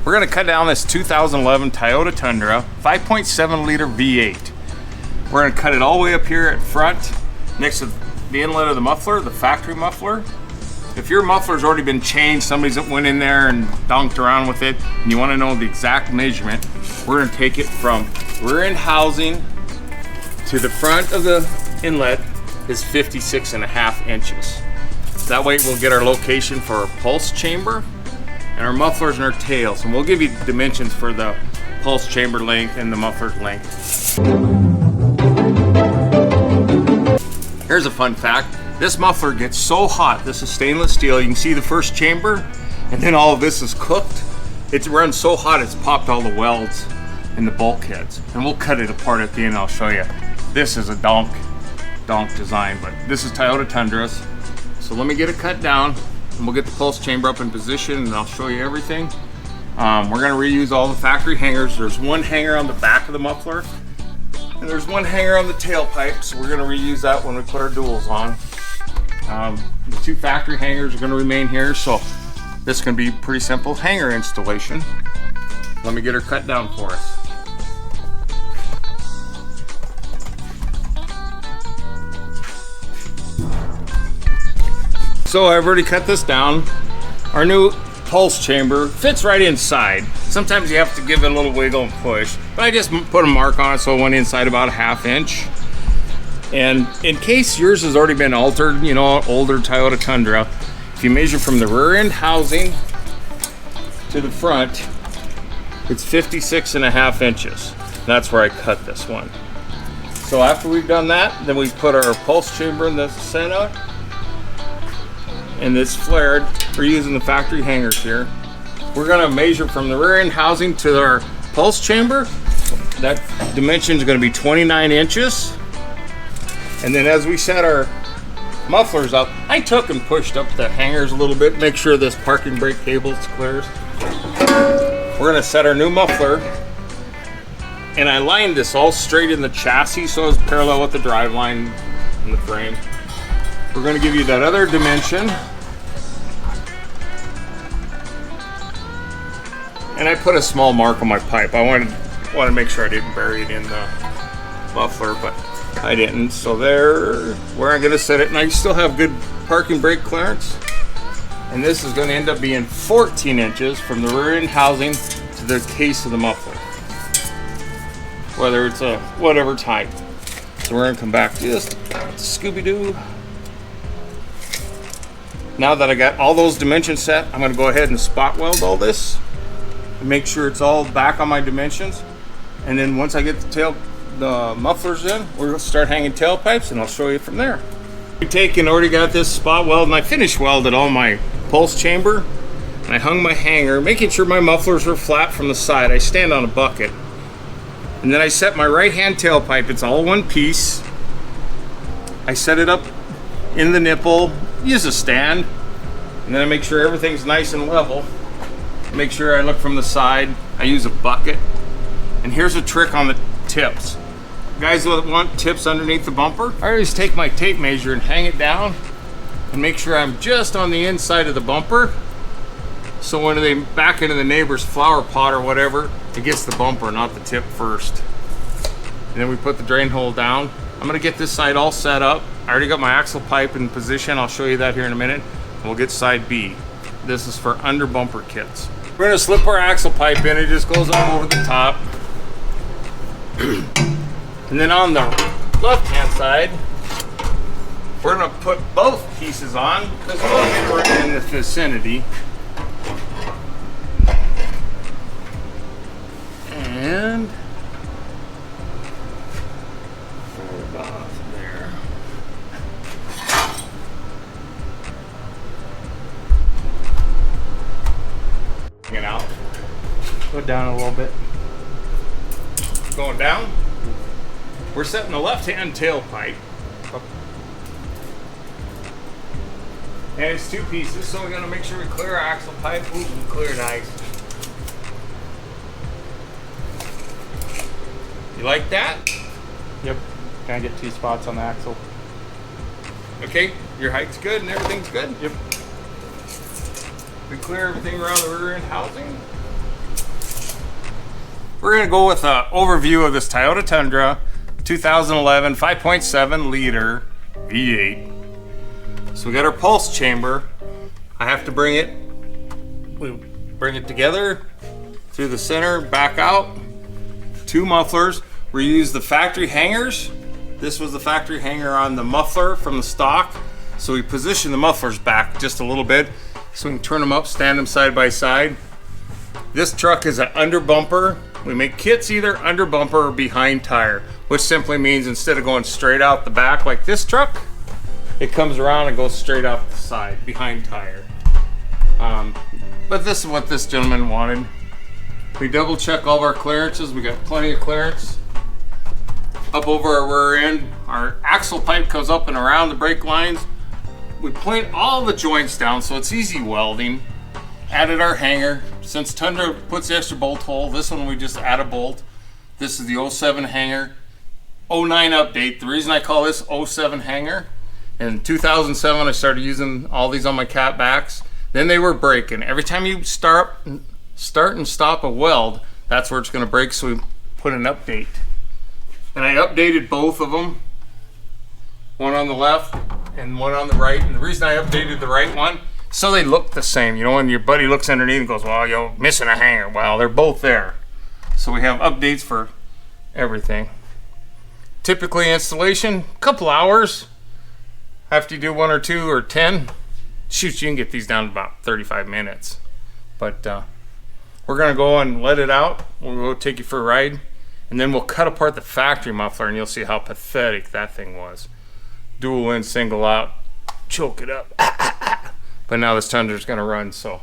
We're gonna cut down this 2011 Toyota Tundra 5.7 liter V8. We're gonna cut it all the way up here at front, next to the inlet of the muffler, the factory muffler. If your muffler's already been changed, somebody's went in there and donked around with it, and you wanna know the exact measurement, we're gonna take it from rear end housing to the front of the inlet is 56.5 inches. That way we'll get our location for our pulse chamber and our mufflers and our tails. And we'll give you dimensions for the pulse chamber length and the muffler's length. Here's a fun fact. This muffler gets so hot, this is stainless steel, you can see the first chamber, and then all of this is cooked. It runs so hot it's popped all the welds and the bulkheads. And we'll cut it apart at the end, I'll show you. This is a donk design, but this is Toyota Tundras. So let me get it cut down, and we'll get the pulse chamber up in position, and I'll show you everything. We're gonna reuse all the factory hangers. There's one hanger on the back of the muffler, and there's one hanger on the tailpipe, so we're gonna reuse that when we put our duals on. The two factory hangers are gonna remain here, so this is gonna be pretty simple hanger installation. Let me get her cut down for us. So I've already cut this down. Our new pulse chamber fits right inside. Sometimes you have to give it a little wiggle and push, but I just put a mark on it so it went inside about a 1/2 inch. And in case yours has already been altered, you know, older Toyota Tundra, if you measure from the rear end housing to the front, it's 56.5 inches. That's where I cut this one. So after we've done that, then we put our pulse chamber in the center, and it's flared. We're using the factory hangers here. We're gonna measure from the rear end housing to our pulse chamber. That dimension is gonna be 29 inches. And then as we set our mufflers up, I took and pushed up the hangers a little bit, make sure this parking brake cable is clear. We're gonna set our new muffler, and I lined this all straight in the chassis so it's parallel with the drive line in the frame. We're gonna give you that other dimension. And I put a small mark on my pipe. I wanted to make sure I didn't bury it in the muffler, but I didn't. So there, where I'm gonna set it, and I still have good parking brake clearance. And this is gonna end up being 14 inches from the rear end housing to the case of the muffler. Whether it's a whatever type. So we're gonna come back just Scooby-Doo. Now that I got all those dimensions set, I'm gonna go ahead and spot weld all this and make sure it's all back on my dimensions. And then once I get the mufflers in, we're gonna start hanging tailpipes, and I'll show you from there. I've taken, already got this spot weld, and I finished welded all my pulse chamber, and I hung my hanger, making sure my mufflers are flat from the side. I stand on a bucket. And then I set my right hand tailpipe, it's all one piece. I set it up in the nipple, use a stand, and then I make sure everything's nice and level. Make sure I look from the side. I use a bucket. And here's a trick on the tips. Guys that want tips underneath the bumper, I always take my tape measure and hang it down and make sure I'm just on the inside of the bumper. So when they back into the neighbor's flower pot or whatever, it gets the bumper, not the tip first. And then we put the drain hole down. I'm gonna get this side all set up. I already got my axle pipe in position. I'll show you that here in a minute. And we'll get side B. This is for under bumper kits. We're gonna slip our axle pipe in. It just goes up over the top. And then on the left-hand side, we're gonna put both pieces on because we'll get right in the vicinity. And about there. Get out. Go down a little bit. Going down. We're setting the left-hand tailpipe. And it's two pieces, so we're gonna make sure we clear our axle pipe. Ooh, clear nice. You like that? Yep. Can I get 2 spots on the axle? Okay, your height's good and everything's good? Yep. We clear everything around the rear end housing. We're gonna go with an overview of this Toyota Tundra 2011 5.7 liter V8. So we got our pulse chamber. I have to bring it together through the center, back out. 2 mufflers. We use the factory hangers. This was the factory hanger on the muffler from the stock. So we position the mufflers back just a little bit so we can turn them up, stand them side by side. This truck is an under bumper. We make kits either under bumper or behind tire, which simply means instead of going straight out the back like this truck, it comes around and goes straight out the side, behind tire. But this is what this gentleman wanted. We double check all of our clearances. We got plenty of clearance. Up over our rear end, our axle pipe goes up and around the brake lines. We point all the joints down so it's easy welding. Added our hanger. Since Tundra puts the extra bolt hole, this one we just add a bolt. This is the 07 hanger. 09 update. The reason I call this 07 hanger, in 2007 I started using all these on my cat backs. Then they were breaking. Every time you start and stop a weld, that's where it's going to break, so we put an update. And I updated both of them. One on the left and one on the right. And the reason I updated the right one, so they look the same. You know, when your buddy looks underneath and goes, well, you're missing a hanger. Well, they're both there. So we have updates for everything. Typically installation, a couple hours. After you do 1 or 2 or 10, shoot, you can get these down to about 35 minutes. But we're gonna go and let it out. We'll go take you for a ride. And then we'll cut apart the factory muffler and you'll see how pathetic that thing was. Dual in, single out, choke it up. But now this Tundra's gonna run, so